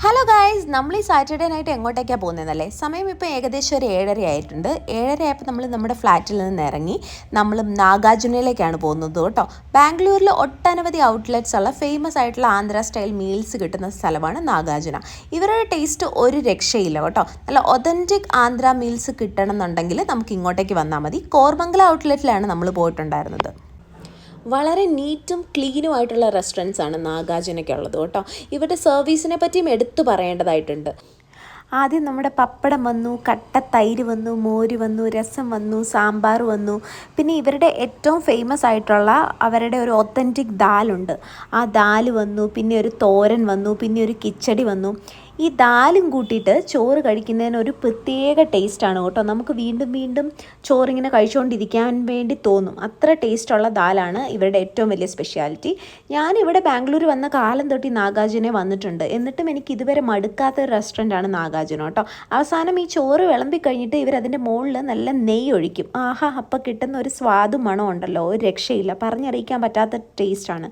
Hello guys, നമ്മൾ ഈ Saturday night എങ്ങോട്ടേക്കാണ് പോകുന്നതെന്നല്ലേ? സമയം ഇപ്പോൾ ഏകദേശം ഒരു 7:30 ആയിട്ടുണ്ട്. 7:30 ആയപ്പോൾ നമ്മൾ നമ്മുടെ ഫ്ലാറ്റിൽ നിന്ന് ഇറങ്ങി നമ്മൾ നാഗാർജുനയിലേക്കാണ് പോകുന്നത് കേട്ടോ. ബാംഗ്ലൂരിൽ ഒട്ടനവധി ഔട്ട്ലെറ്റ്സ് ഉള്ള ഫേമസ് ആയിട്ടുള്ള ആന്ധ്ര സ്റ്റൈൽ മീൽസ് കിട്ടുന്ന സ്ഥലമാണ് നാഗാർജുന. ഇവരുടെ ടേസ്റ്റ് ഒരു രക്ഷയില്ല കേട്ടോ. നല്ല ഒതൻറ്റിക് ആന്ധ്ര മീൽസ് കിട്ടണം എന്നുണ്ടെങ്കിൽ നമുക്ക് ഇങ്ങോട്ടേക്ക് വന്നാൽ മതി. കോർമംഗല ഔട്ട്ലെറ്റിലാണ് നമ്മൾ പോയിട്ടുണ്ടായിരുന്നത്. വളരെ നീറ്റും ക്ലീനുമായിട്ടുള്ള റെസ്റ്റോറൻറ്റ്സ് ആണ് നാഗാർജുനയ്ക്കുള്ളത് കേട്ടോ. ഇവരുടെ സർവീസിനെ പറ്റിയും എടുത്തു പറയേണ്ടതായിട്ടുണ്ട്. ആദ്യം നമ്മുടെ പപ്പടം വന്നു, കട്ട തൈര് വന്നു, മോര് വന്നു, രസം വന്നു, സാമ്പാർ വന്നു. പിന്നെ ഇവരുടെ ഏറ്റവും ഫേമസ് ആയിട്ടുള്ള അവരുടെ ഒരു ഒത്തൻറ്റിക് ദാലുണ്ട്. ആ ദാല് വന്നു. പിന്നെ ഒരു തോരൻ വന്നു. പിന്നെ ഒരു കിച്ചടി വന്നു. ഈ ദാലും കൂട്ടിയിട്ട് ചോറ് കഴിക്കുന്നതിന് ഒരു പ്രത്യേക ടേസ്റ്റാണ് കേട്ടോ. നമുക്ക് വീണ്ടും വീണ്ടും ചോറിങ്ങനെ കഴിച്ചുകൊണ്ടിരിക്കാൻ വേണ്ടി തോന്നും. അത്ര ടേസ്റ്റുള്ള ദാലാണ് ഇവരുടെ ഏറ്റവും വലിയ സ്പെഷ്യാലിറ്റി. ഞാനിവിടെ ബാംഗ്ലൂർ വന്ന കാലം തൊട്ട് നാഗാർജുന വന്നിട്ടുണ്ട്. എന്നിട്ടും എനിക്ക് ഇതുവരെ മടുക്കാത്ത ഒരു റെസ്റ്റോറൻ്റാണ് നാഗാർജുന കേട്ടോ. അവസാനം ഈ ചോറ് വിളമ്പി കഴിഞ്ഞിട്ട് ഇവരതിൻ്റെ മുകളിൽ നല്ല നെയ്യ് ഒഴിക്കും. ആഹാ, അപ്പം കിട്ടുന്ന ഒരു സ്വാദും മണം ഉണ്ടല്ലോ, ഒരു രക്ഷയില്ല, പറഞ്ഞറിയിക്കാൻ പറ്റാത്ത ടേസ്റ്റാണ്.